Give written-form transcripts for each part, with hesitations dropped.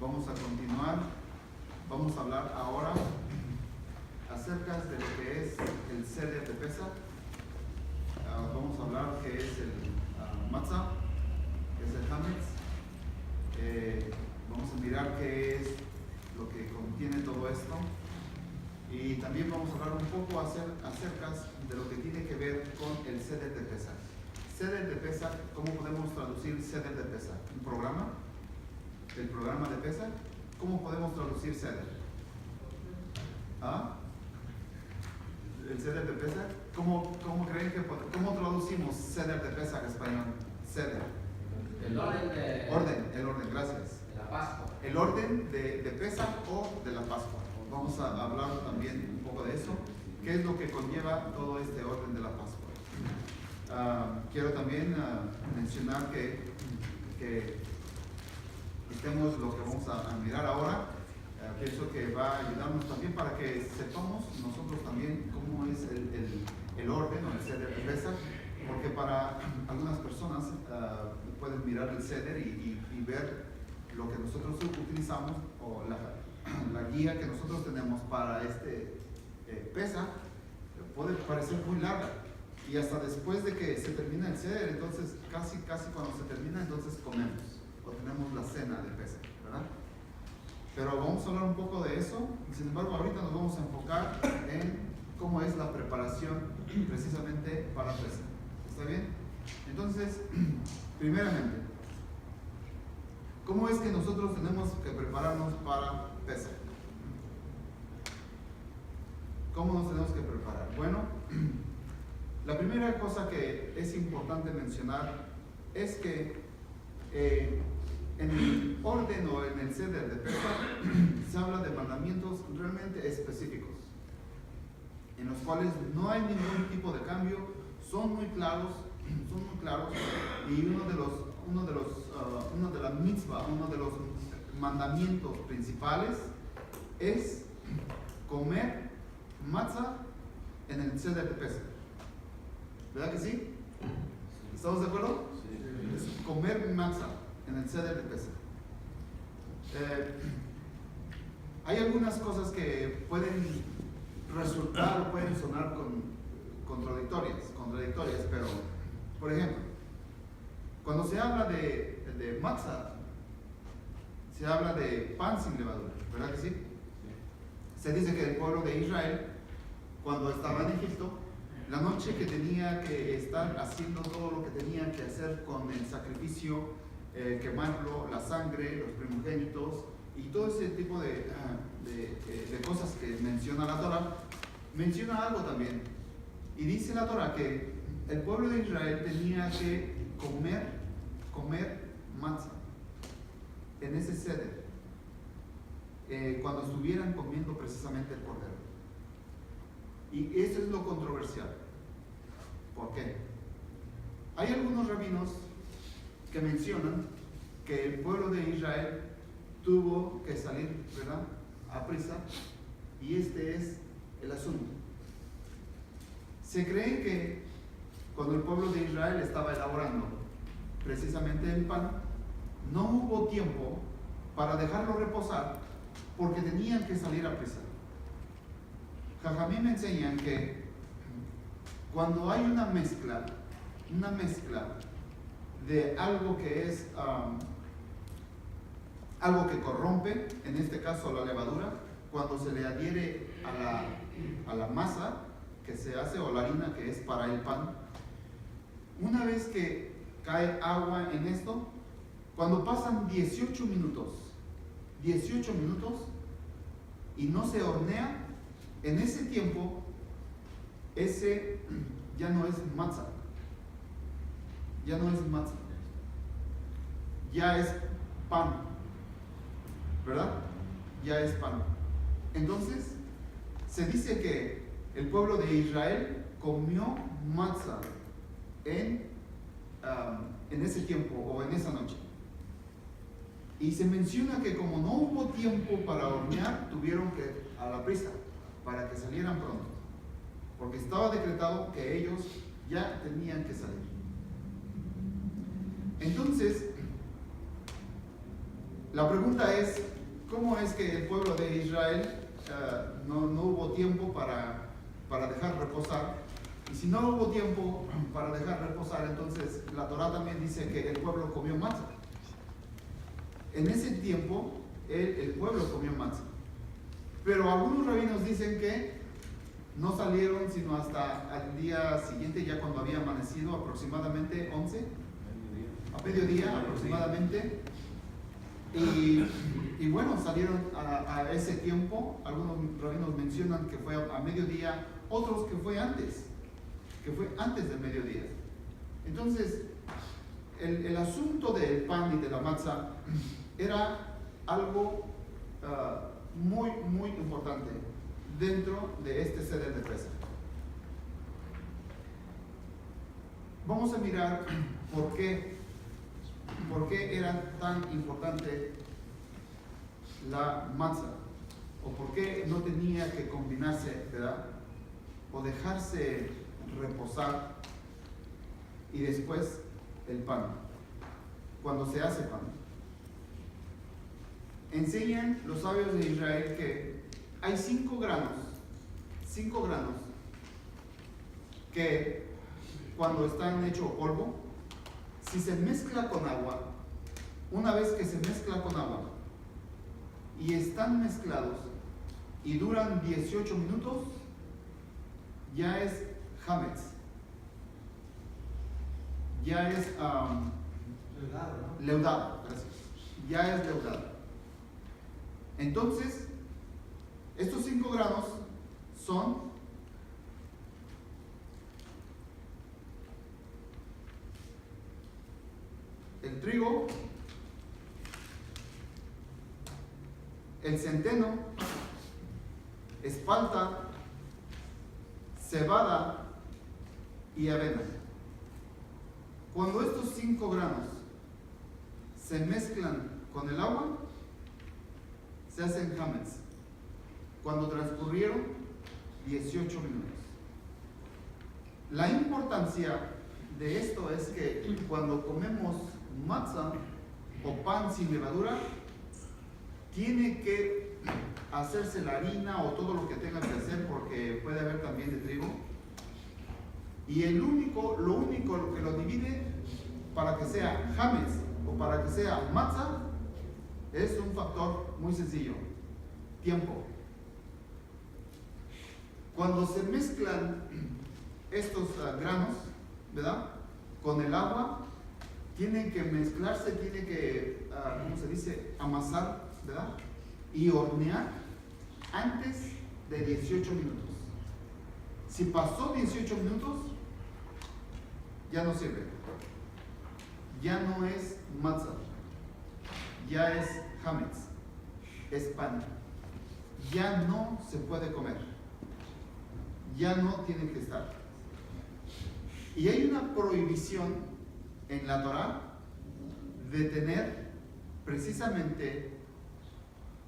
Vamos a continuar. Vamos a hablar ahora acerca de lo que es el Seder de Pesach. Vamos a hablar que es el matzah, que es el hametz. Vamos a mirar qué es lo que contiene todo esto. Y también vamos a hablar un poco acerca de lo que tiene que ver con el Seder de Pesach. Seder de Pesach, ¿cómo podemos traducir Seder de Pesach? ¿Un programa? ¿El programa de Pesach? ¿Cómo podemos traducir Seder? ¿Ah? ¿El Seder de Pesach? ¿Cómo creen que cómo traducimos Seder de Pesach en español? Seder. El orden de... El orden, gracias. De la Pascua. El orden de Pesach o de la Pascua. Vamos a hablar también un poco de eso. ¿Qué es lo que conlleva todo este orden de la Pascua? Quiero también mencionar que estemos lo que vamos a mirar ahora. Pienso que va a ayudarnos también para que sepamos nosotros también cómo es el orden o el Seder de Pesach, porque para algunas personas pueden mirar el Seder y ver lo que nosotros utilizamos o la guía que nosotros tenemos para este Pesach puede parecer muy larga. Y hasta después de que se termina el Seder, entonces casi cuando se termina, entonces comemos o tenemos la cena de Pesach, ¿verdad? Pero vamos a hablar un poco de eso. Sin embargo, ahorita nos vamos a enfocar en cómo es la preparación precisamente para Pesach. ¿Está bien? Entonces, primeramente, ¿cómo es que nosotros tenemos que prepararnos para Pesach? ¿Cómo nos tenemos que preparar? Bueno, la primera cosa que es importante mencionar es que en el orden o en el Seder de Pesach se habla de mandamientos realmente específicos, en los cuales no hay ningún tipo de cambio, son muy claros, y uno de las mitzvah, uno de los mandamientos principales es comer matzah en el Seder de Pesach. ¿Verdad que sí? ¿Estamos de acuerdo? Sí. Es comer matzah en el Seder de Pesach. Hay algunas cosas que pueden resultar o pueden sonar contradictorias, pero, por ejemplo, cuando se habla de matzah, se habla de pan sin levadura, ¿verdad que sí? Sí. Se dice que el pueblo de Israel, cuando estaba en Egipto, la noche que tenía que estar haciendo todo lo que tenía que hacer con el sacrificio, quemarlo, la sangre, los primogénitos y todo ese tipo de cosas que menciona la Torah, menciona algo también. Y dice la Torah que el pueblo de Israel tenía que comer matzah en ese Seder, cuando estuvieran comiendo precisamente el cordero. Y eso es lo controversial. ¿Por qué? Hay algunos rabinos que mencionan que el pueblo de Israel tuvo que salir, ¿verdad?, a prisa, y este es el asunto. Se cree que cuando el pueblo de Israel estaba elaborando precisamente el pan, no hubo tiempo para dejarlo reposar porque tenían que salir a prisa. Jajamí me enseñan que cuando hay una mezcla de algo que es algo que corrompe, en este caso la levadura, cuando se le adhiere a la masa que se hace o la harina que es para el pan, una vez que cae agua en esto, cuando pasan 18 minutos y no se hornea, en ese tiempo, ese ya no es matzah. Ya es pan. ¿Verdad? Ya es pan. Entonces, se dice que el pueblo de Israel comió matzah en ese tiempo o en esa noche. Y se menciona que como no hubo tiempo para hornear, tuvieron que a la prisa para que salieran pronto, porque estaba decretado que ellos ya tenían que salir. Entonces, La pregunta es, ¿cómo es que el pueblo de Israel no hubo tiempo para dejar reposar? Y si no hubo tiempo para dejar reposar, entonces la Torá también dice que el pueblo comió matzah. En ese tiempo, el pueblo comió matzah. Pero algunos rabinos dicen que no salieron sino hasta el día siguiente, ya cuando había amanecido, aproximadamente 11, a mediodía aproximadamente. Y bueno, salieron a ese tiempo. Algunos rabinos mencionan que fue a mediodía, otros que fue antes del mediodía. Entonces, el asunto del pan y de la matzah era algo muy, muy importante dentro de este Seder de Pesach. Vamos a mirar por qué era tan importante la matzah, o por qué no tenía que combinarse, ¿verdad? O dejarse reposar y después el pan, cuando se hace pan. Enseñan los sabios de Israel que hay 5 granos que cuando están hechos polvo, si se mezcla con agua, una vez que se mezcla con agua y están mezclados y duran 18 minutos, ya es hametz, ya es leudado, gracias. Ya es leudado. Entonces, estos 5 granos son el trigo, el centeno, espalta, cebada y avena. Cuando estos 5 granos se mezclan con el agua, se hacen hametz. Cuando transcurrieron 18 minutos. La importancia de esto es que cuando comemos matzah o pan sin levadura, tiene que hacerse la harina o todo lo que tenga que hacer, porque puede haber también de trigo. Y lo único que lo divide para que sea hametz o para que sea matzah es un factor muy sencillo: tiempo. Cuando se mezclan estos granos, ¿verdad?, con el agua, tienen que mezclarse, tiene que, ¿cómo se dice?, amasar, ¿verdad?, y hornear antes de 18 minutos. Si pasó 18 minutos, ya no sirve. Ya no es matzah, ya es hametz, es pan. Ya no se puede comer, ya no tiene que estar. Y hay una prohibición en la Torá de tener precisamente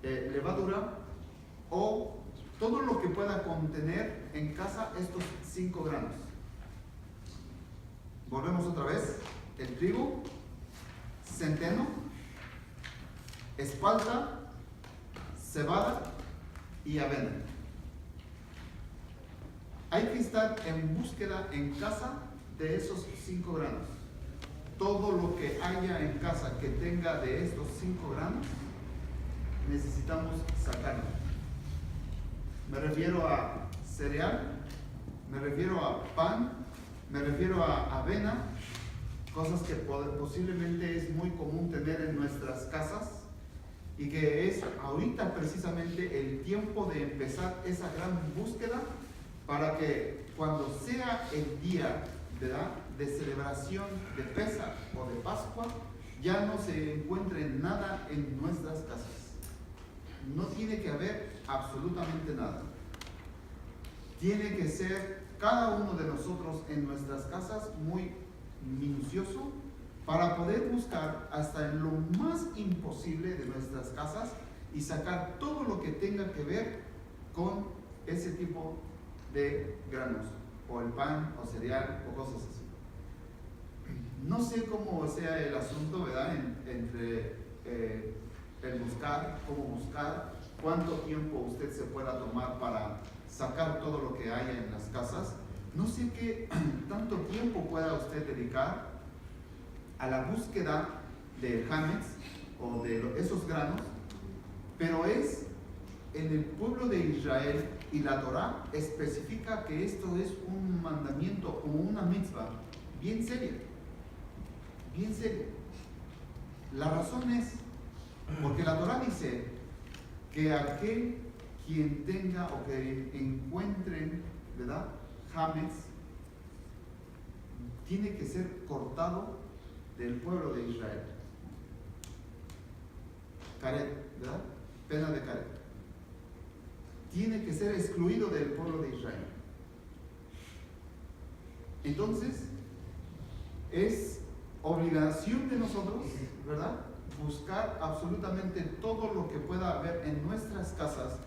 levadura o todo lo que pueda contener en casa estos 5 granos. Volvemos otra vez: el trigo, centeno, espalda, cebada y avena. Hay que estar en búsqueda en casa de esos 5 granos. Todo lo que haya en casa que tenga de estos 5 granos, necesitamos sacarlo. Me refiero a cereal, me refiero a pan, me refiero a avena, cosas que posiblemente es muy común tener en nuestras casas, y que es ahorita precisamente el tiempo de empezar esa gran búsqueda para que cuando sea el día, ¿verdad?, de celebración de Pesach o de Pascua, ya no se encuentre nada en nuestras casas. No tiene que haber absolutamente nada. Tiene que ser cada uno de nosotros en nuestras casas muy minucioso para poder buscar hasta en lo más imposible de nuestras casas y sacar todo lo que tenga que ver con ese tipo de granos, o el pan, o cereal, o cosas así. No sé cómo sea el asunto, ¿verdad?, entre el buscar, cómo buscar, cuánto tiempo usted se pueda tomar para sacar todo lo que haya en las casas. No sé qué tanto tiempo pueda usted dedicar a la búsqueda del hametz o de esos granos, pero es en el pueblo de Israel, y la Torá especifica que esto es un mandamiento o una mitzvah bien seria, bien seria. La razón es porque la Torá dice que aquel quien tenga o que encuentren, ¿verdad?, hametz, tiene que ser cortado del pueblo de Israel. Karet, ¿verdad? Pena de karet. Tiene que ser excluido del pueblo de Israel. Entonces, es obligación de nosotros, ¿verdad?, buscar absolutamente todo lo que pueda haber en nuestras casas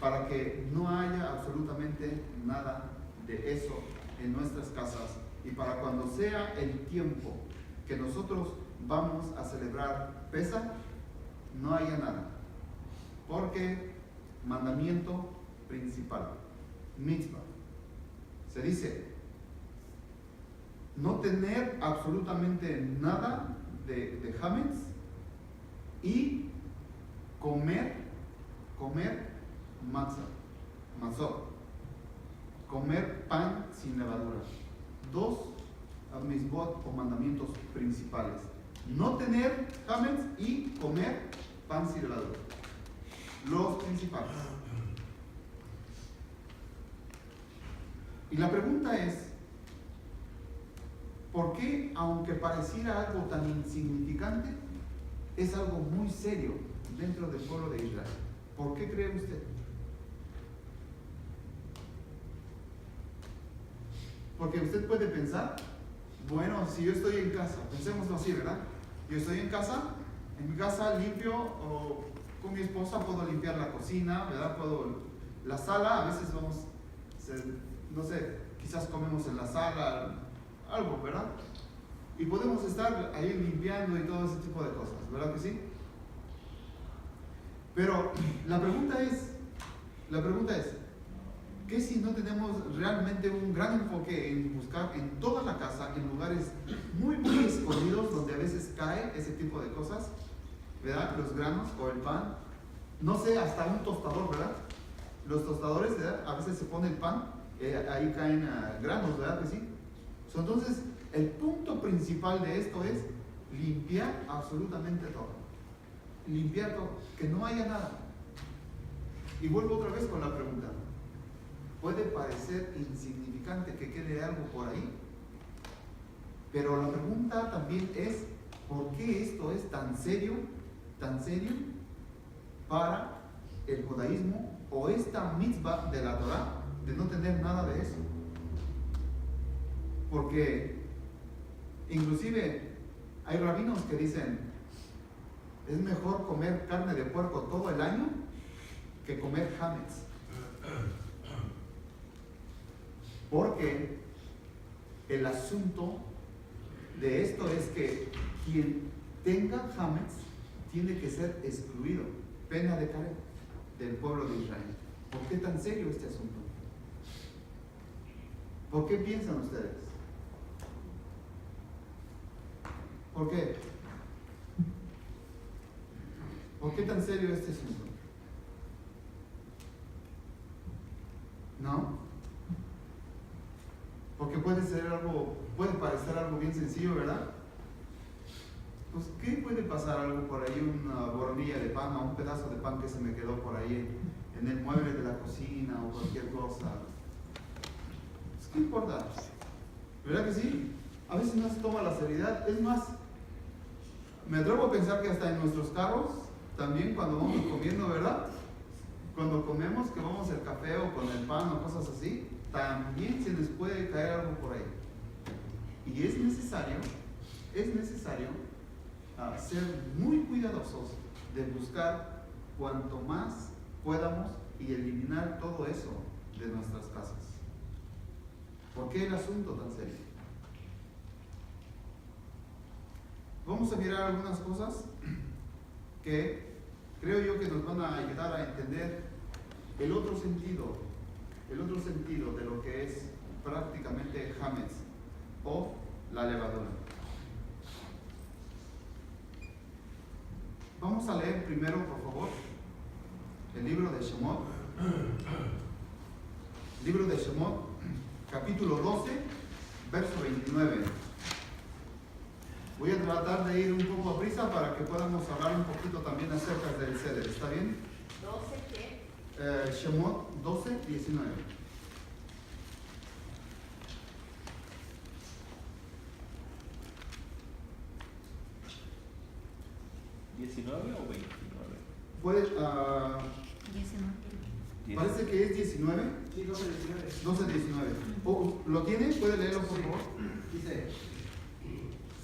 para que no haya absolutamente nada de eso en nuestras casas, y para cuando sea el tiempo que nosotros vamos a celebrar Pesaj, no haya nada. Porque mandamiento principal, mitzvah, se dice no tener absolutamente nada de hametz y comer matzot, comer pan sin levadura. Dos mitzvot o mandamientos principales: no tener hametz y comer pan sin levadura. Los principales. Y la pregunta es, ¿por qué, aunque pareciera algo tan insignificante, es algo muy serio dentro del pueblo de Israel? ¿Por qué cree usted? Porque usted puede pensar, bueno, si yo estoy en casa, pensémoslo así, ¿verdad? Yo estoy en mi casa limpio, o con mi esposa puedo limpiar la cocina, ¿verdad? La sala, a veces vamos, no sé, quizás comemos en la sala, algo, ¿verdad? Y podemos estar ahí limpiando y todo ese tipo de cosas, ¿verdad que sí? Pero la pregunta es, ¿qué si no tenemos realmente un gran enfoque en buscar en toda la casa, en lugares muy, muy escondidos, donde a veces cae ese tipo de cosas, ¿verdad? Los granos o el pan, no sé, hasta un tostador, ¿verdad? Los tostadores, ¿verdad?, a veces se pone el pan, ahí caen granos, ¿verdad que sí? Entonces, el punto principal de esto es limpiar absolutamente todo. Limpiar todo, que no haya nada. Y vuelvo otra vez con la pregunta. Puede parecer insignificante que quede algo por ahí, pero la pregunta también es, ¿por qué esto es tan serio para el judaísmo, o esta mitzvah de la Torá de no tener nada de eso? Porque inclusive hay rabinos que dicen, es mejor comer carne de puerco todo el año que comer hametz. Porque el asunto de esto es que quien tenga hametz tiene que ser excluido, pena de karet, del pueblo de Israel. ¿Por qué tan serio este asunto? ¿Por qué piensan ustedes? ¿Por qué? ¿Por qué tan serio este asunto? ¿No? Porque puede parecer algo bien sencillo, ¿verdad? Pues, ¿qué puede pasar? Algo por ahí, una boronilla de pan o un pedazo de pan que se me quedó por ahí en el mueble de la cocina o cualquier cosa. Pues, ¿qué importa? ¿Verdad que sí? A veces no se toma la seriedad. Es más, me atrevo a pensar que hasta en nuestros carros, también cuando vamos comiendo, ¿verdad? Cuando comemos, que vamos al café o con el pan o cosas así, también se les puede caer algo por ahí. Y es necesario ser muy cuidadosos de buscar cuanto más podamos y eliminar todo eso de nuestras casas. ¿Por qué el asunto tan serio? Vamos a mirar algunas cosas que creo yo que nos van a ayudar a entender el otro sentido de lo que es prácticamente Hametz o la levadura. Vamos a leer primero, por favor, el libro de Shemot. Libro de Shemot, capítulo 12, verso 29. Voy a tratar de ir un poco a prisa para que podamos hablar un poquito también acerca del Seder. ¿Está bien? ¿12 qué? Shemot 12, 19. ¿19 o 29? ¿Puede, 19. parece que es 19? Sí, 12, 19. 12, 19. ¿Lo tiene? ¿Puede leerlo, por favor? Dice: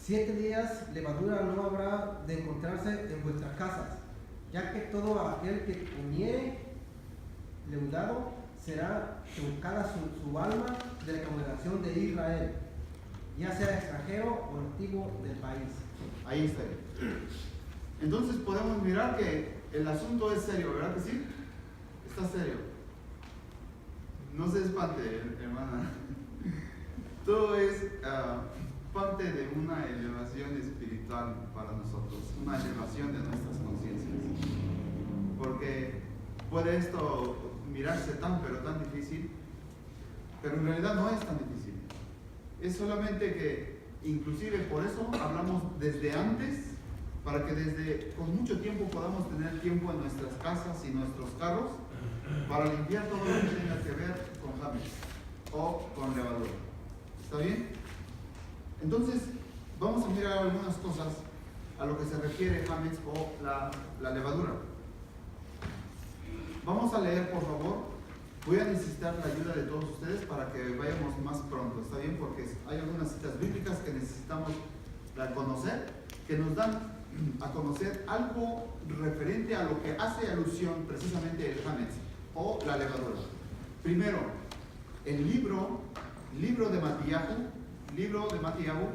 7 días levadura no habrá de encontrarse en vuestras casas, ya que todo aquel que comiere leudado será truncada su alma de la congregación de Israel, ya sea extranjero o nativo del país. Ahí está. Entonces podemos mirar que el asunto es serio, ¿verdad que sí? Está serio. No se espante, hermana. Todo es parte de una elevación espiritual para nosotros, una elevación de nuestras conciencias. Porque puede esto mirarse pero tan difícil, pero en realidad no es tan difícil. Es solamente que, inclusive por eso hablamos desde antes, para que con mucho tiempo podamos tener tiempo en nuestras casas y nuestros carros para limpiar todo lo que tenga que ver con Hametz o con levadura. ¿Está bien? Entonces, vamos a mirar algunas cosas a lo que se refiere Hametz o la levadura. Vamos a leer, por favor. Voy a necesitar la ayuda de todos ustedes para que vayamos más pronto. ¿Está bien? Porque hay algunas citas bíblicas que necesitamos conocer, que nos dan a conocer algo referente a lo que hace alusión precisamente el Hametz o la levadura. Primero, el libro de Mattiyahu,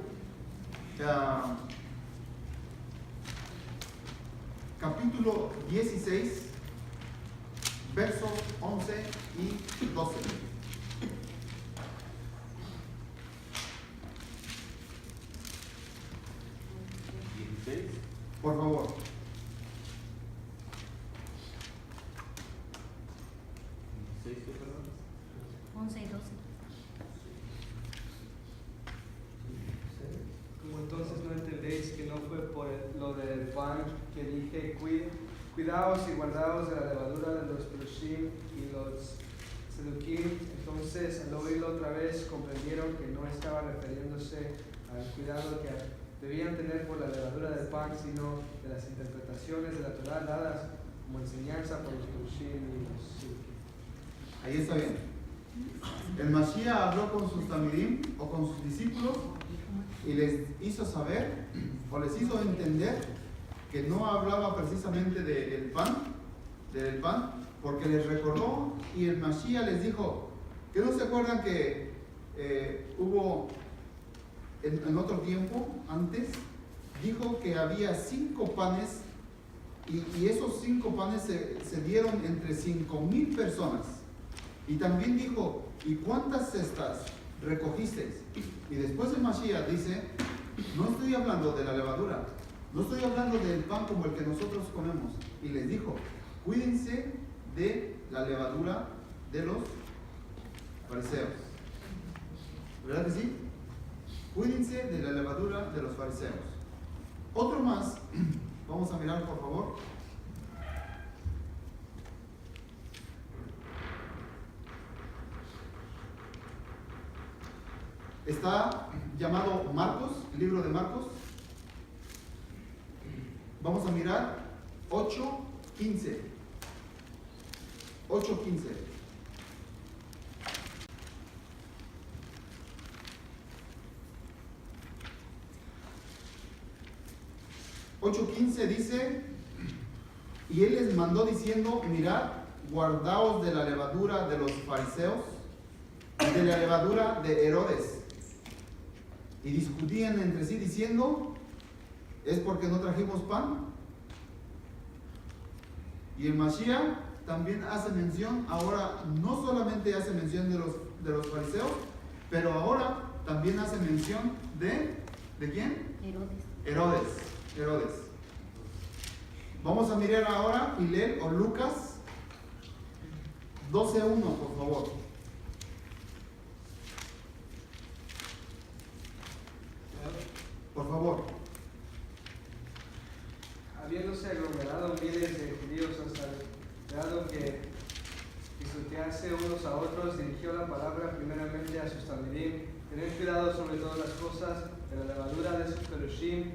capítulo 16, versos 11 y 12. Por favor. 11 y 12. Como entonces no entendéis que no fue por lo del pan que dije, cuidaos y guardaos de la levadura de los Perushim y los Sedukim. Entonces, al oírlo otra vez, comprendieron que no estaba refiriéndose al cuidado que debían tener por la levadura del pan, sino de las interpretaciones de la Torah dadas como enseñanza por los Perushim y los Sedukim. Ahí está bien. El Mashiach habló con sus tamidim o con sus discípulos y les hizo saber o les hizo entender que no hablaba precisamente del pan, porque les recordó y el Mashiach les dijo que no se acuerdan que hubo en otro tiempo antes, dijo que había 5 panes y esos 5 panes se dieron entre 5,000 personas. Y también dijo, ¿y cuántas cestas recogisteis? Y después el Mashiach dice, no estoy hablando de la levadura, no estoy hablando del pan como el que nosotros comemos. Y les dijo, cuídense de la levadura de los fariseos. ¿Verdad que sí? Cuídense de la levadura de los fariseos. Otro más, vamos a mirar por favor. Está llamado Marcos, el libro de Marcos. Vamos a mirar 8:15. 8:15. 8:15 dice, y él les mandó diciendo, mirad, guardaos de la levadura de los fariseos y de la levadura de Herodes. Y discutían entre sí diciendo, ¿es porque no trajimos pan? Y el Mashiach también hace mención, ahora no solamente hace mención de los fariseos, pero ahora también hace mención ¿de quién? Herodes. Vamos a mirar ahora Hillel o Lucas 12:1, por favor. Por favor. Habiéndose aglomerado miles de judíos hasta el grado que pisotearse unos a otros, dirigió la palabra primeramente a sus talmidim. Tened cuidado sobre todas las cosas de la levadura de sus perushim,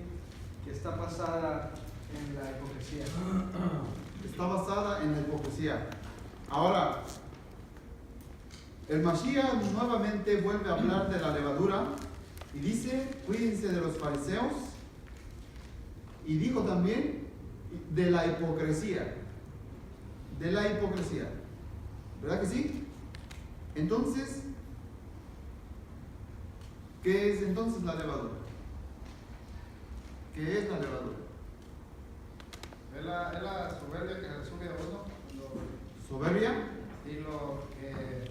que está basada en la hipocresía. Está basada en la hipocresía. Ahora, el Mashiach nuevamente vuelve a hablar de la levadura y dice, cuídense de los fariseos, y dijo también de la hipocresía. De la hipocresía. ¿Verdad que sí? Entonces, ¿qué es entonces la levadura? ¿Qué es la levadura? Es la soberbia que le sube a uno. ¿Soberbia? Y lo que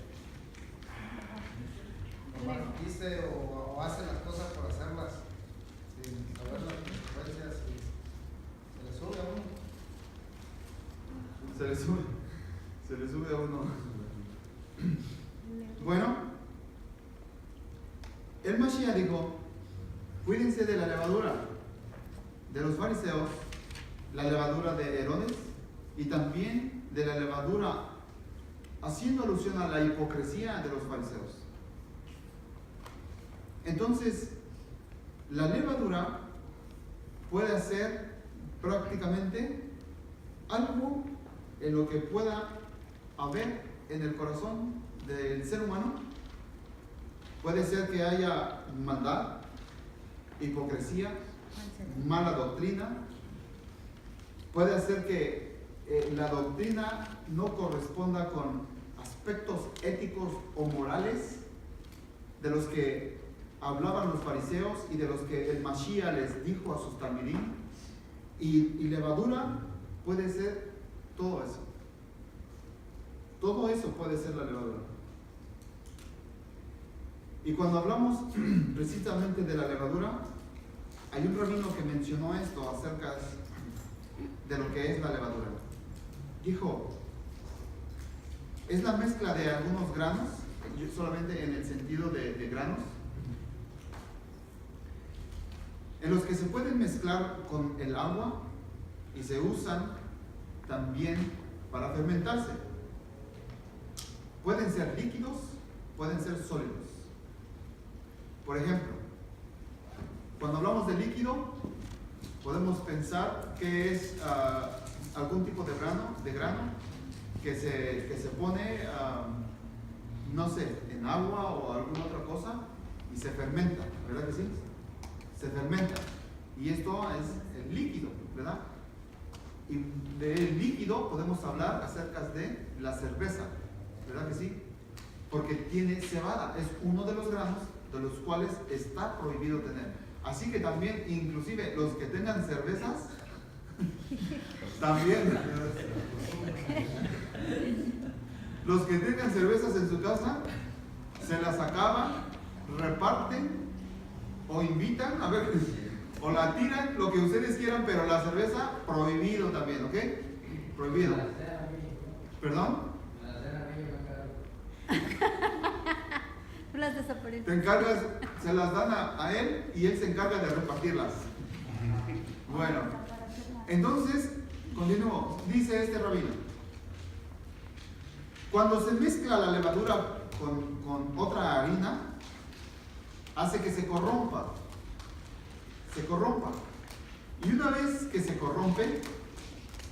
dice o hace las cosas por hacerlas sin saber las consecuencias y se le sube a uno. Se le sube a uno. Bueno, el Mashiach dijo, cuídense de la levadura de los fariseos, la levadura de Herodes y también de la levadura, haciendo alusión a la hipocresía de los fariseos. Entonces, la levadura puede hacer prácticamente algo en lo que pueda haber en el corazón del ser humano. Puede ser que haya maldad, hipocresía, mala doctrina. Puede hacer que la doctrina no corresponda con aspectos éticos o morales de los que hablaban los fariseos y de los que el Mashiach les dijo a sus talmidim. Y levadura puede ser todo eso. Todo eso puede ser la levadura. Y cuando hablamos precisamente de la levadura, hay un rabino que mencionó esto acerca de lo que es la levadura. Dijo, es la mezcla de algunos granos, solamente en el sentido de granos, en los que se pueden mezclar con el agua y se usan también para fermentarse. Pueden ser líquidos, pueden ser sólidos. Por ejemplo, cuando hablamos de líquido, podemos pensar que es algún tipo de grano que se pone, no sé, en agua o alguna otra cosa y se fermenta, ¿verdad que sí? Se fermenta. Y esto es el líquido, ¿verdad? Y del líquido podemos hablar acerca de la cerveza, ¿verdad que sí? Porque tiene cebada, es uno de los granos de los cuales está prohibido tener. Así que también, inclusive, los que tengan cervezas, también, los que tengan cervezas en su casa, se las acaban, reparten, o invitan, a ver, o la tiran, lo que ustedes quieran, pero la cerveza, prohibido también, ¿ok? Prohibido. ¿Perdón? Las desaparecen. Te encargas, se las dan a él y él se encarga de repartirlas. Bueno, entonces, continúo. Dice este rabino, cuando se mezcla la levadura con otra harina, hace que se corrompa. Se corrompa. Y una vez que se corrompe,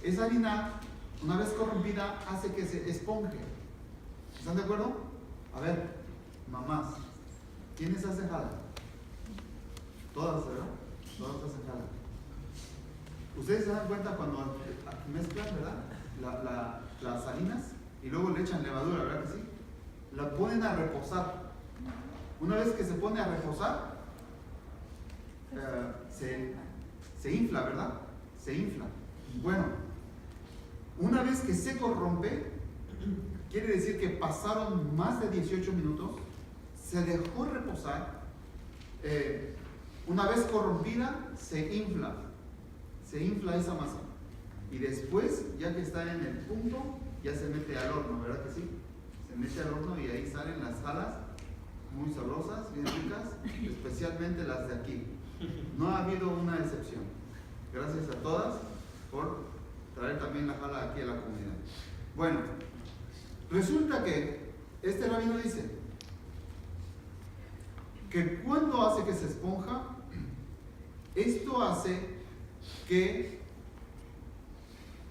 esa harina, una vez corrompida, hace que se esponje. ¿Están de acuerdo? A ver, mamás, ¿quiénes hacen jala? Todas, ¿verdad? Todas hacen jala. Ustedes se dan cuenta cuando mezclan, ¿verdad? Las harinas y luego le echan levadura, ¿verdad que sí? La ponen a reposar. Una vez que se pone a reposar, se infla, ¿verdad? Se infla. Bueno, Una vez que se corrompe, quiere decir que pasaron más de 18 minutos, se dejó reposar. Una vez corrompida, se infla esa masa. Y después, ya que está en el punto, ya se mete al horno, ¿verdad que sí? Se mete al horno y ahí salen las jalas muy sabrosas, bien ricas, especialmente las de aquí. No ha habido una excepción. Gracias a todas por traer también la jala aquí a la comunidad. Bueno, resulta que este rabino dice que cuando hace que se esponja, esto hace que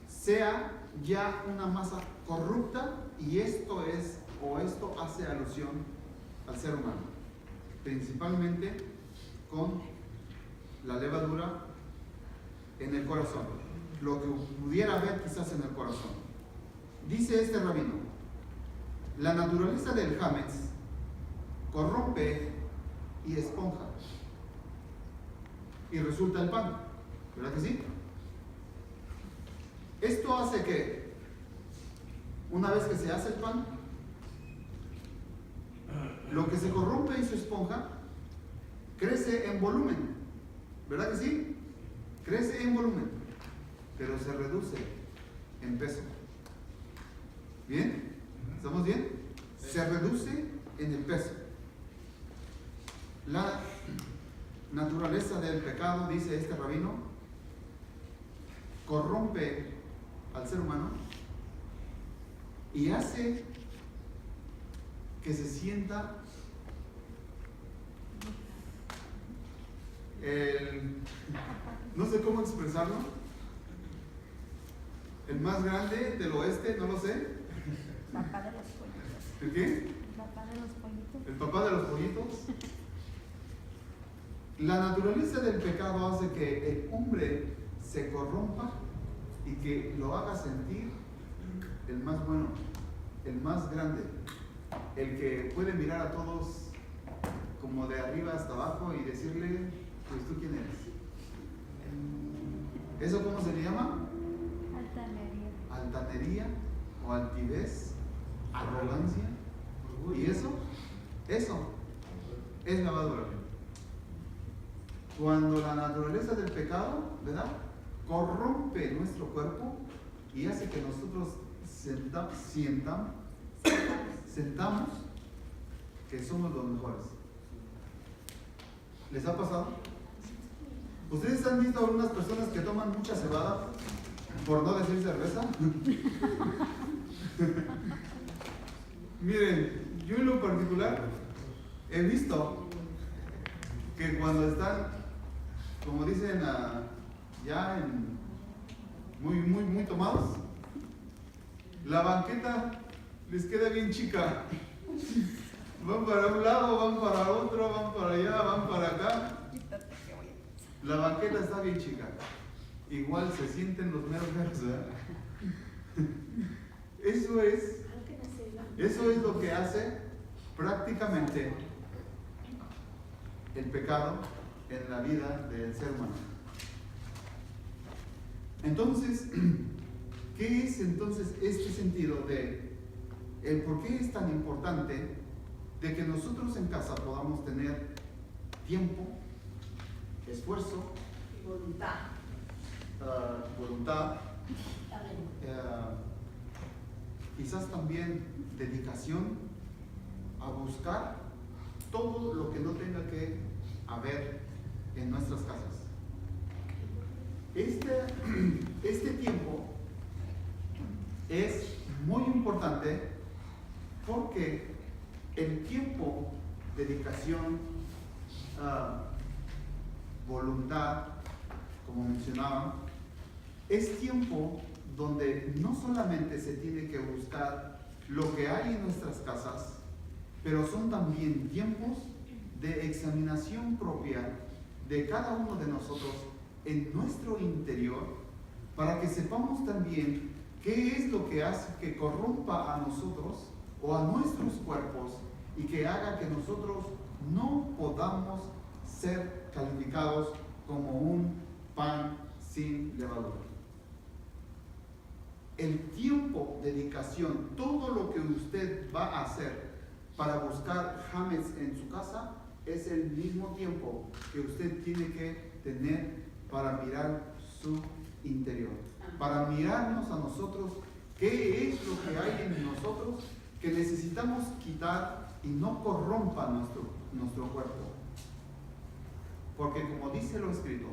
sea ya una masa corrupta, y esto hace alusión al ser humano, principalmente con la levadura en el corazón, lo que pudiera haber quizás en el corazón. Dice este rabino, la naturaleza del hametz corrompe y esponja, y resulta el pan, ¿verdad que sí? Esto hace que, una vez que se hace el pan, lo que se corrompe y se esponja crece en volumen, ¿verdad que sí? Crece en volumen, pero se reduce en peso. ¿Bien? ¿Estamos bien? Se reduce en el peso. La naturaleza del pecado, dice este rabino, corrompe al ser humano y hace que se sienta no sé cómo expresarlo, el más grande del oeste, no lo sé. Papá de los pollitos. ¿El qué? El papá de los pollitos. El papá de los pollitos. La naturaleza del pecado hace que el hombre se corrompa y que lo haga sentir el más bueno, el más grande, el que puede mirar a todos como de arriba hasta abajo y decirle, pues tú quién eres. ¿Eso cómo se le llama? Altanería. Altanería o altivez, arrogancia. ¿Y eso? Eso es levadura. Cuando la naturaleza del pecado, ¿verdad?, corrompe nuestro cuerpo y hace que nosotros sentamos que somos los mejores. ¿Les ha pasado? ¿Ustedes han visto a algunas personas que toman mucha cebada, por no decir cerveza? Miren, yo en lo particular he visto que cuando están, como dicen, ya muy tomados, la banqueta les queda bien chica. Van para un lado, van para otro, van para allá, van para acá. La banqueta está bien chica. Igual se sienten los meros meros, ¿verdad? Eso es lo que hace prácticamente el pecado en la vida del ser humano. Entonces, ¿qué es entonces este sentido de el por qué es tan importante de que nosotros en casa podamos tener tiempo, esfuerzo, voluntad, quizás también dedicación a buscar todo lo que no tenga que haber en nuestras casas? Este tiempo es muy importante porque el tiempo, dedicación, voluntad, como mencionaba, es tiempo donde no solamente se tiene que buscar lo que hay en nuestras casas, pero son también tiempos de examinación propia de cada uno de nosotros en nuestro interior, para que sepamos también qué es lo que hace que corrompa a nosotros o a nuestros cuerpos y que haga que nosotros no podamos ser calificados como un pan sin levadura. el tiempo, dedicación, todo lo que usted va a hacer para buscar hametz en su casa es el mismo tiempo que usted tiene que tener para mirar su interior, para mirarnos a nosotros, qué es lo que hay en nosotros que necesitamos quitar y no corrompa nuestro cuerpo. Porque como dice lo escrito,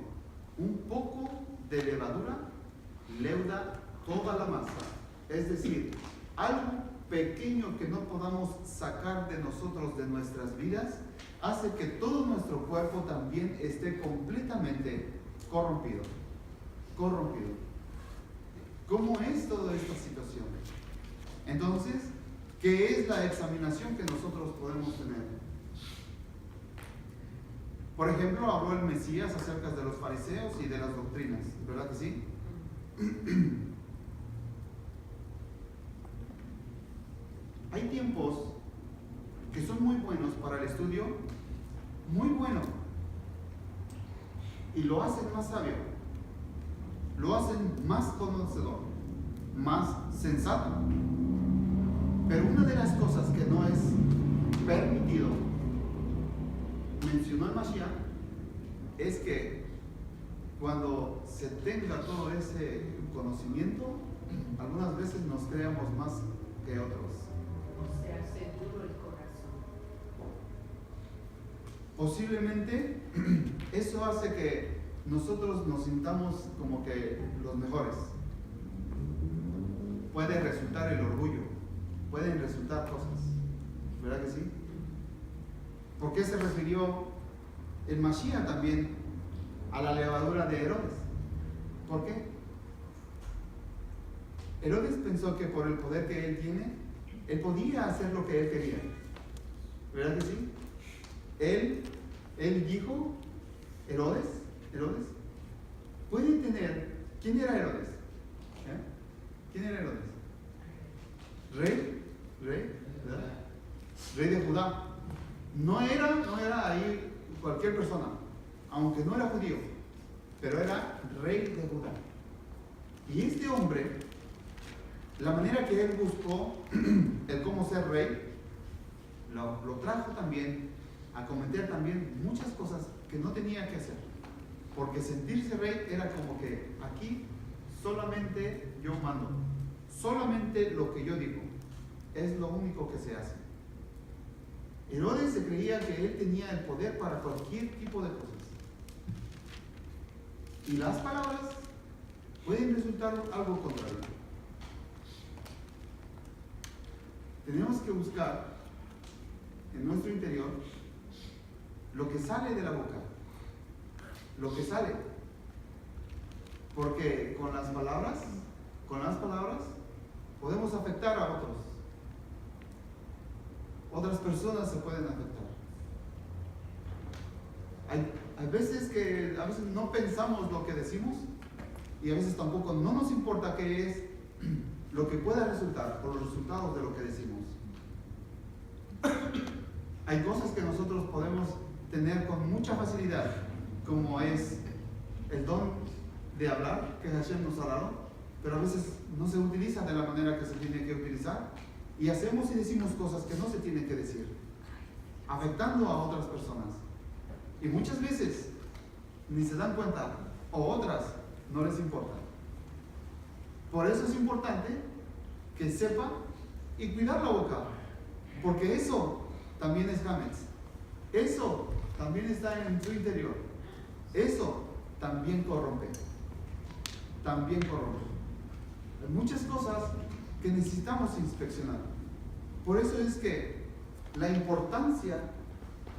un poco de levadura leuda toda la masa. Es decir, algo pequeño que no podamos sacar de nosotros, de nuestras vidas, hace que todo nuestro cuerpo también esté completamente corrompido. ¿Cómo es toda esta situación? Entonces, ¿qué es la examinación que nosotros podemos tener? Por ejemplo, habló el Mesías acerca de los fariseos y de las doctrinas, ¿verdad que sí? Hay tiempos que son muy buenos para el estudio, muy bueno, y lo hacen más sabio, lo hacen más conocedor, más sensato. Pero una de las cosas que no es permitido, mencionó el Mashiach, es que cuando se tenga todo ese conocimiento, algunas veces nos creamos más que otros. O sea, seguro el corazón. Posiblemente eso hace que nosotros nos sintamos como que los mejores. Puede resultar el orgullo, pueden resultar cosas, ¿verdad que sí? ¿Por qué se refirió el Mashiach también a la levadura de Herodes? ¿Por qué? Herodes pensó que por el poder que él tiene, él podía hacer lo que él quería, ¿verdad que sí? Él dijo, Herodes, puede tener, ¿quién era Herodes? ¿Quién era Herodes? Rey, ¿verdad? Rey de Judá. No era ahí cualquier persona, aunque no era judío, pero era rey de Judá. Y este hombre, la manera que él buscó el cómo ser rey, lo trajo también a cometer también muchas cosas que no tenía que hacer. Porque sentirse rey era como que aquí solamente yo mando, solamente lo que yo digo, es lo único que se hace. Herodes se creía que él tenía el poder para cualquier tipo de cosas. Y las palabras pueden resultar algo contrario. Tenemos que buscar en nuestro interior lo que sale de la boca, lo que sale. Porque con las palabras podemos afectar a otros. Otras personas se pueden afectar. Hay veces que a veces no pensamos lo que decimos y a veces tampoco no nos importa qué es lo que pueda resultar por los resultados de lo que decimos. Hay cosas que nosotros podemos tener con mucha facilidad, como es el don de hablar que Hashem nos ha dado, pero a veces no se utiliza de la manera que se tiene que utilizar y hacemos y decimos cosas que no se tienen que decir, afectando a otras personas. Y muchas veces ni se dan cuenta, o otras no les importa. Por eso es importante que sepa y cuidar la boca, porque eso también es hametz. Eso también está en su interior. Eso también corrompe. También corrompe. Hay muchas cosas que necesitamos inspeccionar. Por eso es que la importancia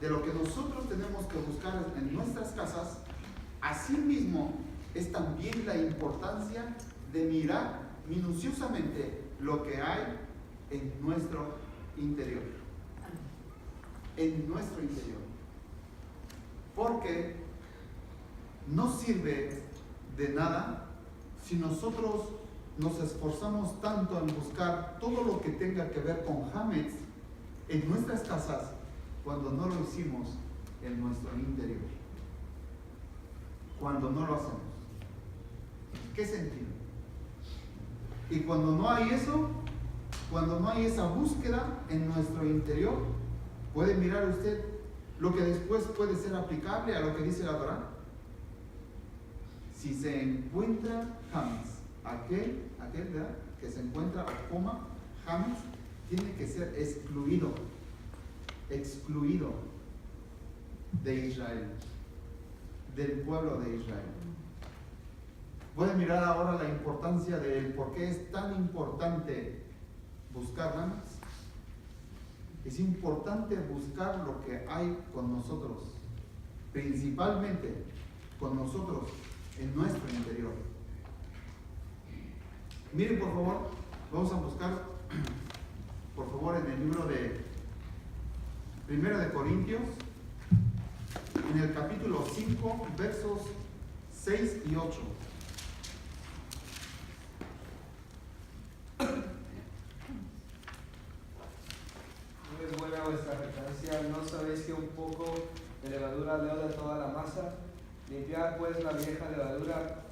de lo que nosotros tenemos que buscar en nuestras casas, asimismo es también la importancia de mirar minuciosamente lo que hay en nuestro interior. En nuestro interior. Porque no sirve de nada si nosotros nos esforzamos tanto en buscar todo lo que tenga que ver con hametz en nuestras casas cuando no lo hicimos en nuestro interior. Cuando no lo hacemos. ¿Qué sentido? Y cuando no hay eso, cuando no hay esa búsqueda en nuestro interior, puede mirar usted lo que después puede ser aplicable a lo que dice la Torá. Si se encuentra Hametz, aquel ¿verdad? Que se encuentra o coma Hametz, tiene que ser excluido de Israel, del pueblo de Israel. Pueden mirar ahora la importancia de por qué es tan importante buscar Hametz. Es importante buscar lo que hay con nosotros, principalmente con nosotros en nuestro interior. Miren, por favor, vamos a buscar, por favor, en el libro de 1 de Corintios, en el capítulo 5, versos 6 y 8. No es buena vuestra jactancia, ¿no sabéis que un poco de levadura leuda toda la masa? Limpiad pues la vieja levadura,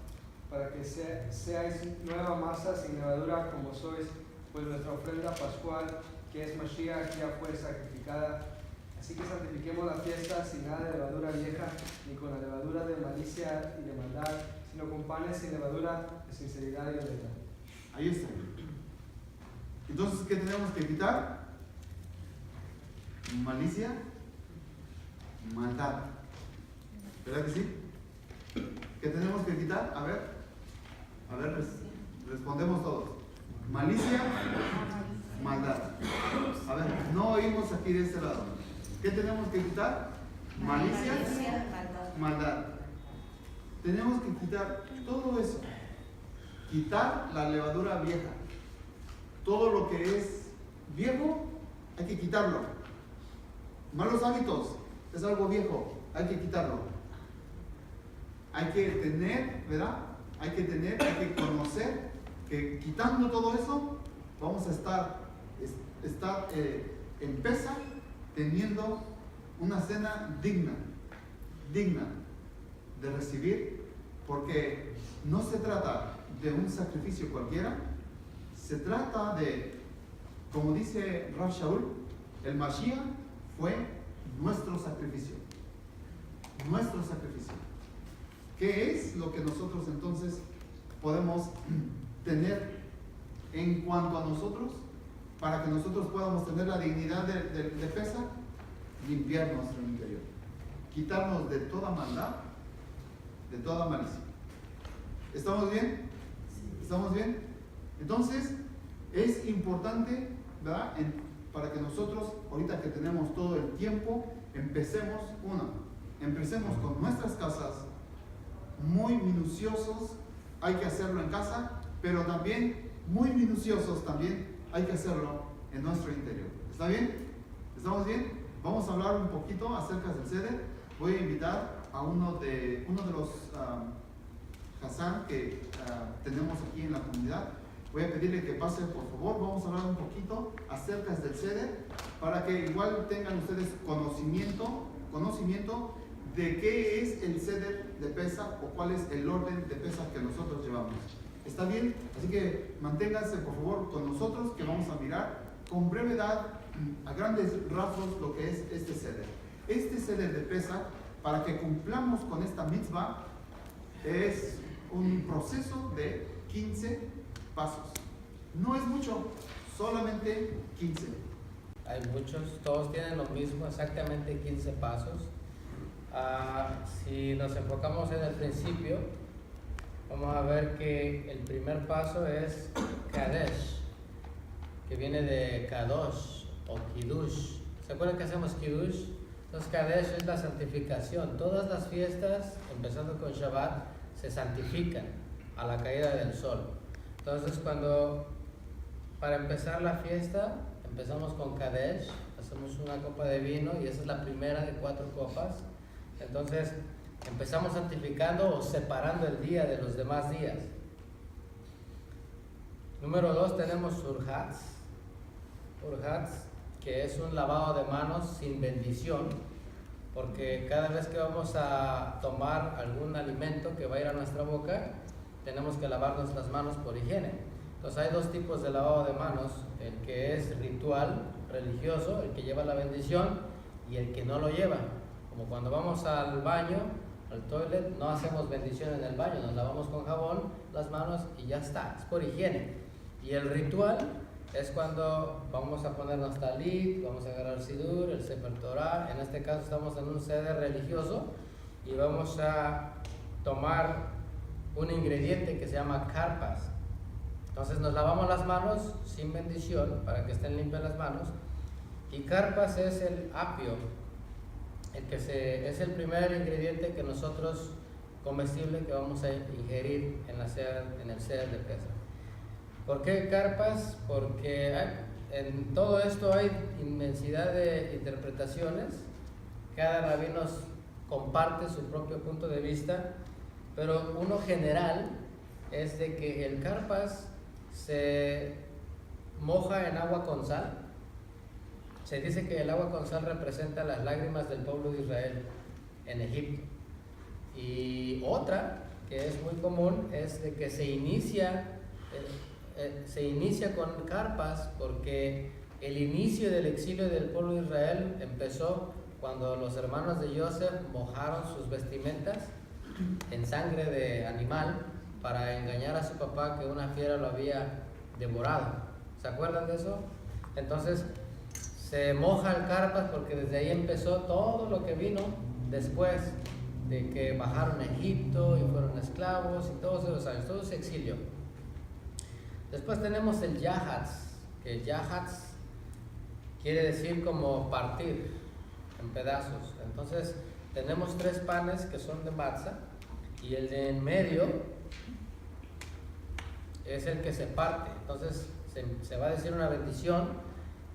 para que seáis nueva masa sin levadura como sois, pues nuestra ofrenda pascual, que es Mashiach, ya fue sacrificada. Así que santifiquemos la fiesta sin nada de levadura vieja, ni con la levadura de malicia y de maldad, sino con panes sin levadura de sinceridad y verdad. Ahí está. Entonces, ¿qué tenemos que quitar? Malicia, maldad. ¿Verdad que sí? ¿Qué tenemos que quitar? A ver, respondemos todos. Malicia, maldad. A ver, no oímos aquí de este lado. ¿Qué tenemos que quitar? Malicia, maldad. Tenemos que quitar todo eso. Quitar la levadura vieja. Todo lo que es viejo, hay que quitarlo. Malos hábitos es algo viejo, hay que quitarlo. Hay que tener, ¿verdad? Hay que conocer que quitando todo eso, vamos a estar en Pesaj teniendo una cena digna de recibir, porque no se trata de un sacrificio cualquiera, se trata de, como dice Rav Shaul, el Mashiach fue nuestro sacrificio. ¿Qué es lo que nosotros entonces podemos tener en cuanto a nosotros para que nosotros podamos tener la dignidad de Pesaj? Limpiar nuestro interior, quitarnos de toda maldad, de toda malicia. ¿Estamos bien? ¿Estamos bien? Entonces es importante, ¿verdad? Para que nosotros, ahorita que tenemos todo el tiempo, empecemos con nuestras casas, muy minuciosos, hay que hacerlo en casa, pero también muy minuciosos también hay que hacerlo en nuestro interior. ¿Está bien? ¿Estamos bien? Vamos a hablar un poquito acerca del Seder. Voy a invitar a uno de los Hassan que tenemos aquí en la comunidad. Voy a pedirle que pase, por favor. Vamos a hablar un poquito acerca del Seder para que igual tengan ustedes conocimiento de qué es el Seder de Pesaj o cuál es el orden de Pesaj que nosotros llevamos. ¿Está bien? Así que manténganse por favor con nosotros, que vamos a mirar con brevedad, a grandes rasgos, lo que es este Seder. Este Seder de Pesaj, para que cumplamos con esta mitzvah, es un proceso de 15 pasos. No es mucho, solamente 15. Hay muchos, todos tienen lo mismo, exactamente 15 pasos. Si nos enfocamos en el principio, vamos a ver que el primer paso es Kadesh, que viene de Kadosh o Kiddush. ¿Se acuerdan que hacemos Kiddush? Entonces Kadesh es la santificación. Todas las fiestas, empezando con Shabbat, se santifican a la caída del sol. Entonces para empezar la fiesta, empezamos con Kadesh, hacemos una copa de vino y esa es la primera de 4 copas. Entonces empezamos santificando o separando el día de los demás días. Número 2 tenemos Urhatz, que es un lavado de manos sin bendición, porque cada vez que vamos a tomar algún alimento que va a ir a nuestra boca, tenemos que lavarnos las manos por higiene. Entonces hay dos tipos de lavado de manos, el que es ritual, religioso, el que lleva la bendición, y el que no lo lleva. Como cuando vamos al baño, al toilet, no hacemos bendición en el baño, nos lavamos con jabón las manos y ya está, es por higiene. Y el ritual es cuando vamos a ponernos talit, vamos a agarrar sidur, el sefer Torah. En este caso estamos en un seder religioso y vamos a tomar un ingrediente que se llama carpas. Entonces nos lavamos las manos sin bendición para que estén limpias las manos. Y carpas es el apio, es el primer ingrediente que nosotros, comestible, que vamos a ingerir en el seder de Pesach. ¿Por qué carpas? Porque en todo esto hay inmensidad de interpretaciones. Cada rabino comparte su propio punto de vista, pero uno general es de que el carpas se moja en agua con sal. Se dice que el agua con sal representa las lágrimas del pueblo de Israel en Egipto. Y otra que es muy común es de que se inicia con carpas porque el inicio del exilio del pueblo de Israel empezó cuando los hermanos de Yosef mojaron sus vestimentas en sangre de animal para engañar a su papá que una fiera lo había devorado. ¿Se acuerdan de eso? Entonces se moja el carpas porque desde ahí empezó todo lo que vino después de que bajaron a Egipto y fueron esclavos y todos esos años, todo ese exilio. Después tenemos el yahatz, que yahatz quiere decir como partir en pedazos. Entonces tenemos 3 panes que son de matzah y el de en medio es el que se parte. Entonces se va a decir una bendición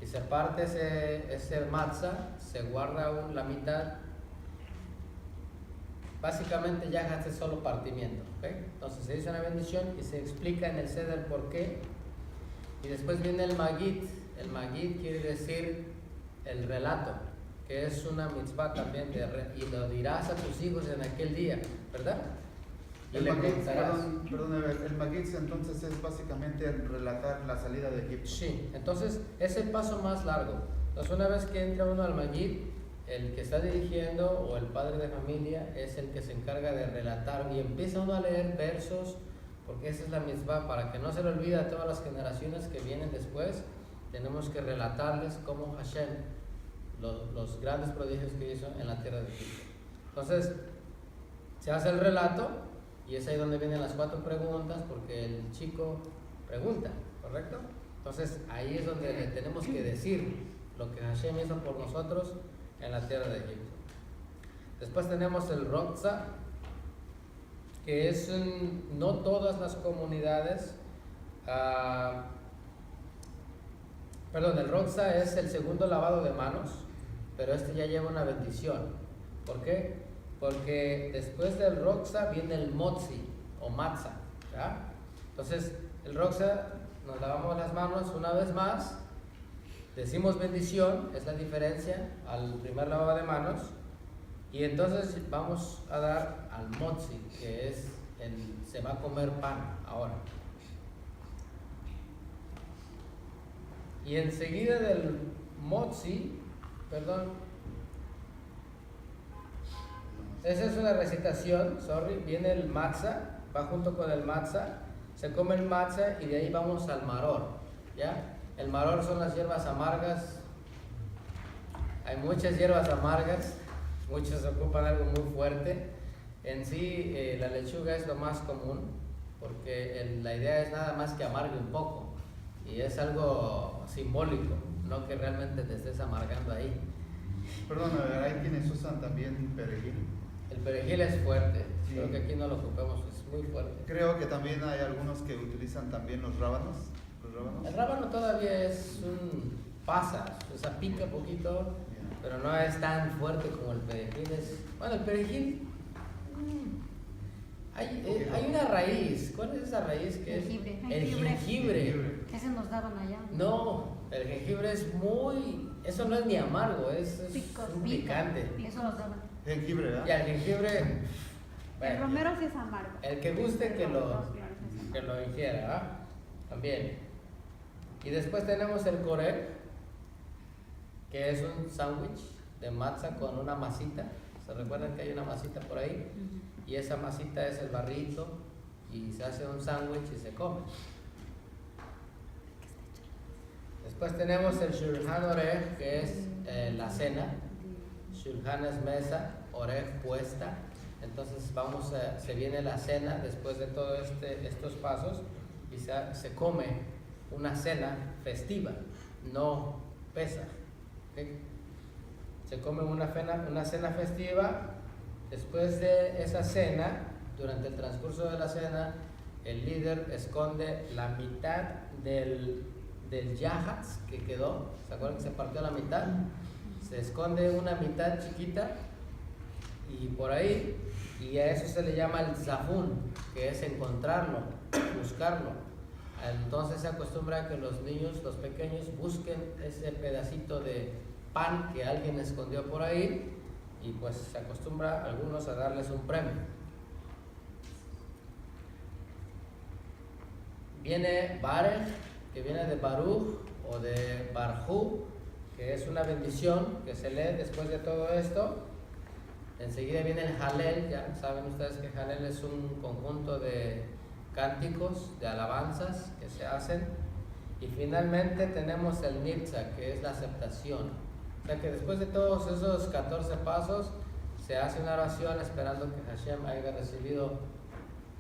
y se parte ese matzah, se guarda la mitad. Básicamente yahatz es solo partimiento, ¿okay? Entonces se dice una bendición y se explica en el seder por qué. Y después viene el magid. El magid quiere decir el relato, que es una mitzvah también y lo dirás a tus hijos en aquel día, ¿verdad? Y El le magid, contarás. perdón, el magid entonces es básicamente relatar la salida de Egipto. Sí, entonces es el paso más largo. Entonces una vez que entra uno al magid, el que está dirigiendo o el padre de familia es el que se encarga de relatar y empieza uno a leer versos, porque esa es la mitzvah, para que no se le olvide a todas las generaciones que vienen después. Tenemos que relatarles cómo Hashem, los grandes prodigios que hizo en la tierra de Egipto. Entonces se hace el relato y es ahí donde vienen las 4 preguntas, porque el chico pregunta, ¿correcto? Entonces ahí es donde le tenemos que decir lo que Hashem hizo por nosotros en la tierra de Egipto. Después tenemos el Rotzah, que es no todas las comunidades, el Rotzah es el segundo lavado de manos, pero este ya lleva una bendición. ¿Por qué? Porque después del Rotzah viene el Motzi o Matzah, ¿ya? Entonces el Rotzah nos lavamos las manos una vez más. Decimos bendición, es la diferencia al primer lavado de manos, y entonces vamos a dar al motzi, que es se va a comer pan ahora. Y enseguida del motzi, esa es una recitación, viene el matzah, va junto con el matzah, se come el matzah y de ahí vamos al maror, ¿ya? El maror son las hierbas amargas. Hay muchas hierbas amargas, muchos ocupan algo muy fuerte. En sí, la lechuga es lo más común, porque la idea es nada más que amargue un poco, y es algo simbólico, no que realmente te estés amargando ahí. Perdón, hay quienes usan también perejil. El perejil es fuerte, Sí. creo que aquí no lo ocupamos, es muy fuerte. Creo que también hay algunos que utilizan también los rábanos. El rábano todavía es pasa, o sea, pica poquito, pero no es tan fuerte como el perejil. Bueno, el perejil, hay una raíz. ¿Cuál es esa raíz que Jengibre. es? El jengibre. Ese nos daban allá. No, el jengibre es eso no es ni amargo, es un picante. Eso nos daban. Jengibre, ¿verdad? Y el jengibre, El bueno, romero sí es amargo. el que guste que Los lo claros es amargo. ingiera, ¿ah? también. Y después tenemos el korek, que es un sándwich de matzah con una masita. ¿Se recuerdan que hay una masita por ahí? Y esa masita es el barrito y se hace un sándwich y se come. Después tenemos el shulchan orech, que es la cena. Shulchan es mesa, orech puesta. Entonces se viene la cena después de todos estos pasos y se come una cena festiva, no pesa. ¿Okay? Se come una cena festiva. Después de esa cena, durante el transcurso de la cena, el líder esconde la mitad del yahatz que quedó. ¿Se acuerdan que se partió la mitad? Se esconde una mitad chiquita y por ahí, y a eso se le llama el zafún, que es encontrarlo, buscarlo. Entonces se acostumbra a que los niños, los pequeños, busquen ese pedacito de pan que alguien escondió por ahí, y pues se acostumbra a algunos a darles un premio. Viene Barech, que viene de Baruch o de Barjú, que es una bendición que se lee después de todo esto. Enseguida viene el Halel. Ya saben ustedes que Halel es un conjunto de cánticos, de alabanzas que se hacen. Y finalmente tenemos el Nitzah, que es la aceptación. O sea que después de todos esos 14 pasos se hace una oración esperando que Hashem haya recibido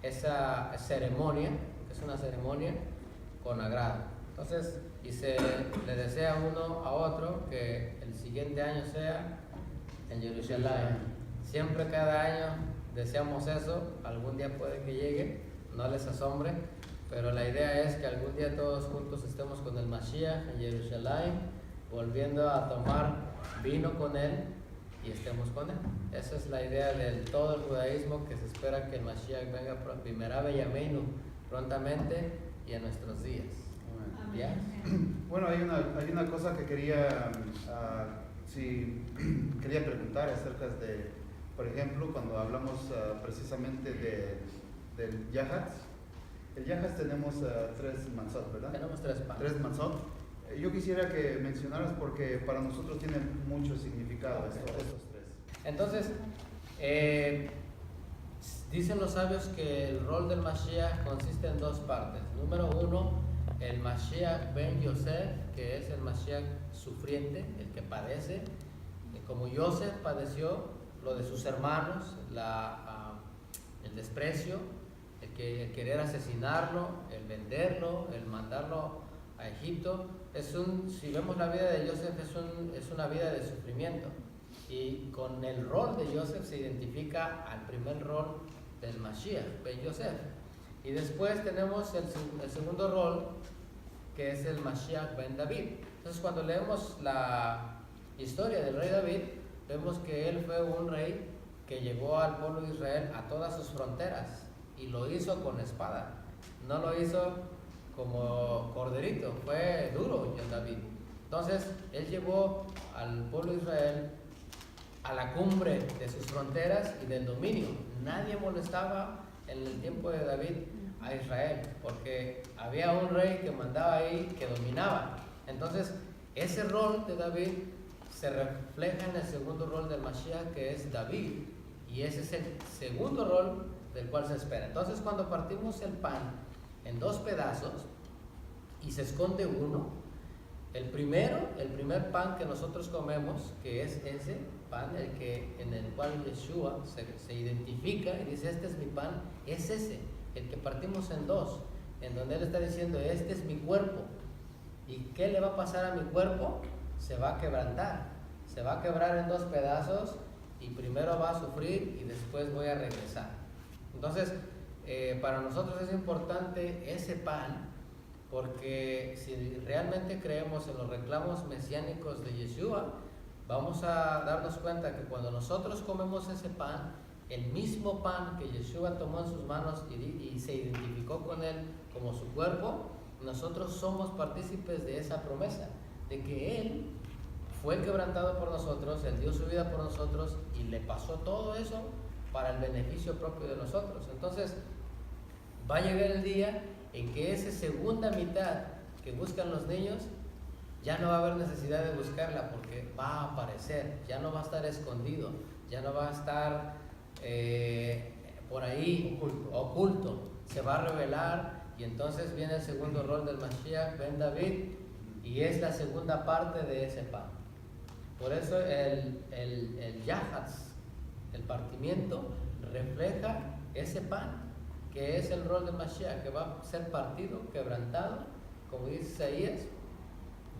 esa ceremonia, que es una ceremonia con agrado. Entonces, y se le desea uno a otro que el siguiente año sea en Jerusalén. Siempre cada año deseamos eso, algún día puede que llegue, no les asombre, pero la idea es que algún día todos juntos estemos con el Mashiach en Jerusalén, volviendo a tomar vino con él y estemos con él. Esa es la idea de todo el judaísmo, que se espera que el Mashiach venga prontamente y en nuestros días. ¿Ya? Bueno, hay una cosa que quería preguntar acerca de, por ejemplo, cuando hablamos precisamente del yahatz. El yahatz tenemos 3 matzot, ¿verdad? Tenemos 3 panes. 3 matzot. Yo quisiera que mencionaras, porque para nosotros tienen mucho significado estos 3. Entonces, dicen los sabios que el rol del Mashiach consiste en 2 partes. Número 1, el Mashiach ben Yosef, que es el Mashiach sufriente, el que padece. Como Yosef padeció lo de sus hermanos, el desprecio, el querer asesinarlo, el venderlo, el mandarlo a Egipto. Si vemos la vida de Yosef, es una vida de sufrimiento. Y con el rol de Yosef se identifica al primer rol del Mashiach, ben Yosef. Y después tenemos el segundo rol, que es el Mashiach ben David. Entonces, cuando leemos la historia del rey David, vemos que él fue un rey que llevó al pueblo de Israel a todas sus fronteras y lo hizo con espada. No lo hizo como corderito, fue duro John David. Entonces, él llevó al pueblo de Israel a la cumbre de sus fronteras y del dominio. Nadie molestaba en el tiempo de David a Israel, porque había un rey que mandaba ahí, que dominaba. Entonces, ese rol de David se refleja en el segundo rol del Mashiach, que es David, y ese es el segundo rol del cual se espera. Entonces, cuando partimos el pan en 2 pedazos y se esconde uno, el primer pan que nosotros comemos, que es ese pan en el cual Yeshua se identifica y dice: este es mi pan, es ese, el que partimos en 2, en donde él está diciendo: este es mi cuerpo. ¿Y qué le va a pasar a mi cuerpo? Se va a quebrantar, se va a quebrar en 2 pedazos, y primero va a sufrir y después voy a regresar. Entonces, para nosotros es importante ese pan, porque si realmente creemos en los reclamos mesiánicos de Yeshua, vamos a darnos cuenta que cuando nosotros comemos ese pan, el mismo pan que Yeshua tomó en sus manos y se identificó con él como su cuerpo, nosotros somos partícipes de esa promesa, de que él fue quebrantado por nosotros, él dio su vida por nosotros y le pasó todo eso para el beneficio propio de nosotros. Entonces, va a llegar el día en que esa segunda mitad que buscan los niños, ya no va a haber necesidad de buscarla porque va a aparecer, ya no va a estar escondido, ya no va a estar por ahí oculto, se va a revelar, y entonces viene el segundo rol del Mashiach, Ben David, y es la segunda parte de ese pan. Por eso el Yahatz, el partimiento, refleja ese pan, que es el rol del Mashiach, que va a ser partido, quebrantado, como dice Isaías,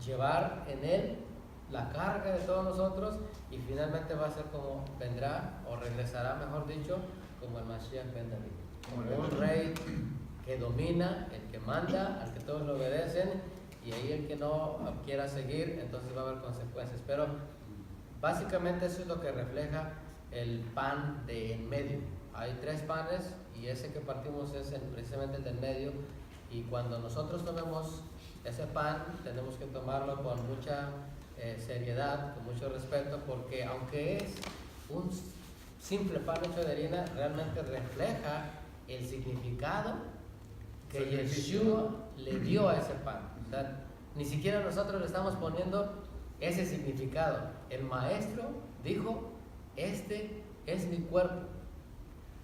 llevar en él la carga de todos nosotros, y finalmente va a ser como vendrá, o regresará, mejor dicho, como el Mashiach Ben David, como un rey que domina, el que manda, al que todos le obedecen, y ahí el que no quiera seguir, entonces va a haber consecuencias. Pero básicamente eso es lo que refleja el pan de en medio. Hay 3 panes y ese que partimos es precisamente el del medio, y cuando nosotros tomemos ese pan tenemos que tomarlo con mucha seriedad, con mucho respeto, porque aunque es un simple pan hecho de harina, realmente refleja el significado que Yeshua le dio a ese pan. O sea, ni siquiera nosotros le estamos poniendo ese significado. El maestro dijo, este es mi cuerpo.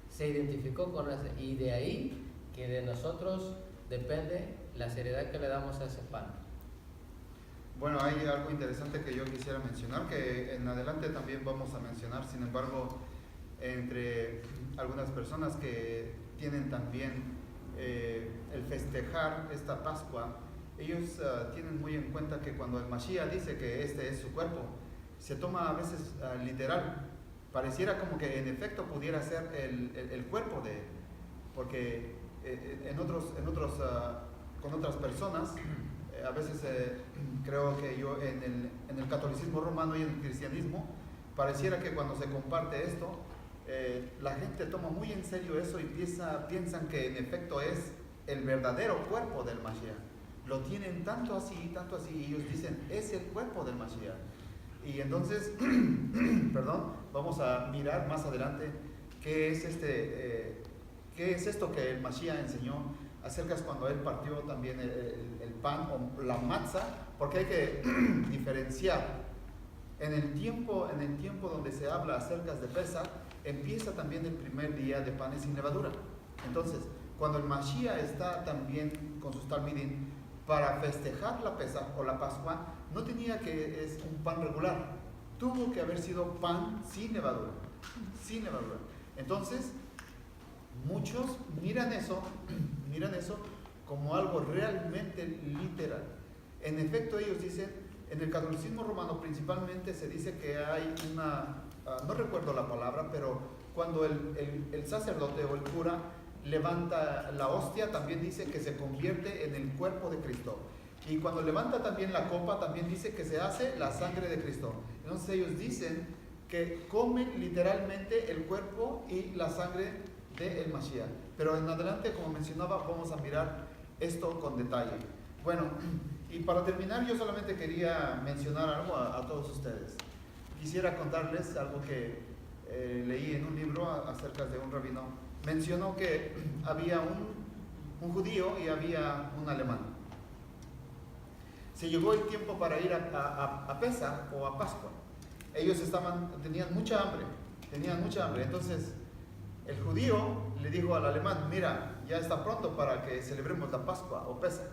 Se identificó con ese, y de ahí que de nosotros depende la seriedad que le damos a ese pan. Bueno, hay algo interesante que yo quisiera mencionar, que en adelante también vamos a mencionar. Sin embargo, entre algunas personas que tienen también el festejar esta Pascua, ellos tienen muy en cuenta que cuando el Mashiach dice que este es su cuerpo, se toma a veces literal. Pareciera como que en efecto pudiera ser el cuerpo de él, porque con otras personas, a veces creo que yo en el catolicismo romano y en el cristianismo, pareciera que cuando se comparte esto, la gente toma muy en serio eso y piensan que en efecto es el verdadero cuerpo del Mashiach. Lo tienen tanto así, y ellos dicen, es el cuerpo del Mashiach. Y entonces, vamos a mirar más adelante qué es esto que el Mashiach enseñó acerca de cuando él partió también el pan o la matzah, porque hay que diferenciar. En el tiempo donde se habla acerca de Pesach, empieza también el primer día de panes sin levadura. Entonces, cuando el Mashiach está también con sus talmidim para festejar la Pesach o la Pascua, no tenía que es un pan regular, tuvo que haber sido pan sin levadura, sin levadura. Entonces, muchos miran eso como algo realmente literal. En efecto, ellos dicen, en el catolicismo romano principalmente se dice que hay no recuerdo la palabra, pero cuando el sacerdote o el cura levanta la hostia, también dice que se convierte en el cuerpo de Cristo. Y cuando levanta también la copa, también dice que se hace la sangre de Cristo. Entonces ellos dicen que comen literalmente el cuerpo y la sangre del Mashiach. Pero en adelante, como mencionaba, vamos a mirar esto con detalle. Bueno, y para terminar, yo solamente quería mencionar algo a todos ustedes. Quisiera contarles algo que leí en un libro acerca de un rabino. Mencionó que había un judío y había un alemán. Se llegó el tiempo para ir a Pesach o a Pascua. Ellos tenían mucha hambre. Entonces, el judío le dijo al alemán, mira, ya está pronto para que celebremos la Pascua o Pesach.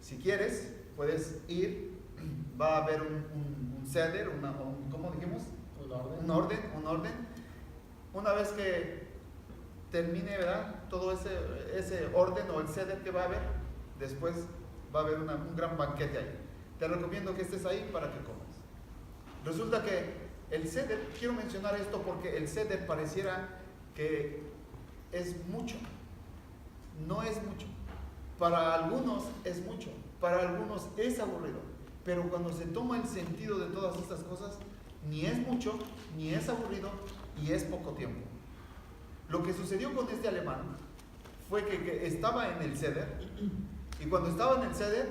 Si quieres, puedes ir, va a haber un seder, ¿cómo dijimos? Un orden. Una vez que termine, ¿verdad?, todo ese orden o el seder que va a haber, después va a haber un gran banquete ahí. Te recomiendo que estés ahí para que comas. Resulta que el seder, quiero mencionar esto porque el seder pareciera que es mucho. No es mucho. Para algunos es mucho, para algunos es aburrido, pero cuando se toma el sentido de todas estas cosas, ni es mucho, ni es aburrido, y es poco tiempo. Lo que sucedió con este alemán fue que estaba en el seder, y cuando estaba en el seder,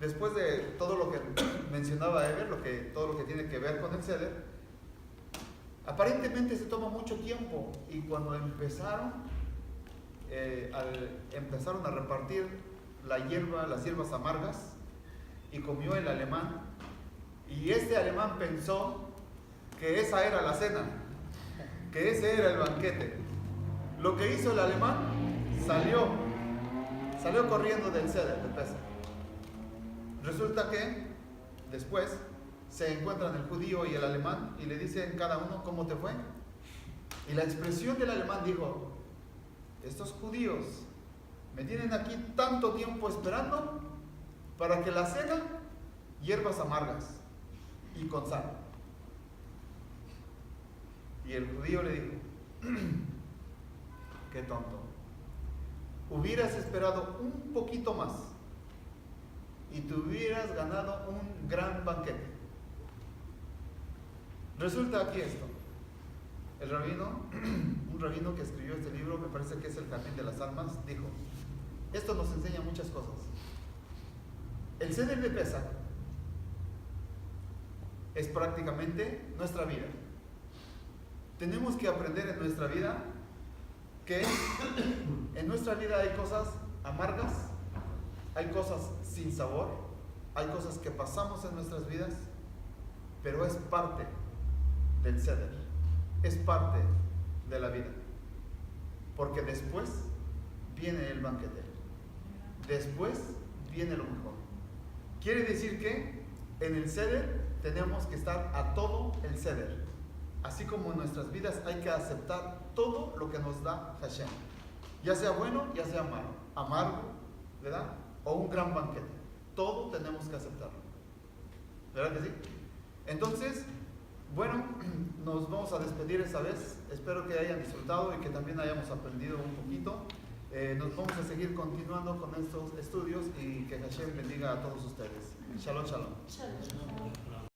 después de todo lo que mencionaba Ever, todo lo que tiene que ver con el seder, aparentemente se toma mucho tiempo, y cuando empezaron a repartir la hierba, las hierbas amargas, y comió el alemán. Y este alemán pensó que esa era la cena, que ese era el banquete. Lo que hizo el alemán, salió corriendo del Seder, del Pesaj. Resulta que después se encuentran el judío y el alemán y le dicen cada uno cómo te fue. Y la expresión del alemán dijo: estos judíos me tienen aquí tanto tiempo esperando para que la cena, hierbas amargas y con sal. Y el judío le dijo: qué tonto, hubieras esperado un poquito más y te hubieras ganado un gran banquete. Resulta aquí esto. El rabino, un rabino que escribió este libro, me parece que es El Jardín de las Almas, dijo: esto nos enseña muchas cosas. El Seder de Pesaj es prácticamente nuestra vida. Tenemos que aprender en nuestra vida que en nuestra vida hay cosas amargas, hay cosas sin sabor, hay cosas que pasamos en nuestras vidas, pero es parte del Seder, es parte de la vida, porque después viene el banquete, después viene lo mejor. Quiere decir que en el Seder tenemos que estar a todo el Seder. Así como en nuestras vidas hay que aceptar todo lo que nos da Hashem, ya sea bueno, ya sea malo, amargo, ¿verdad? O un gran banquete. Todo tenemos que aceptarlo, ¿verdad que sí? Entonces, bueno, nos vamos a despedir esta vez. Espero que hayan disfrutado y que también hayamos aprendido un poquito. Nos vamos a seguir continuando con estos estudios y que Hashem bendiga a todos ustedes. Shalom, shalom. Shalom.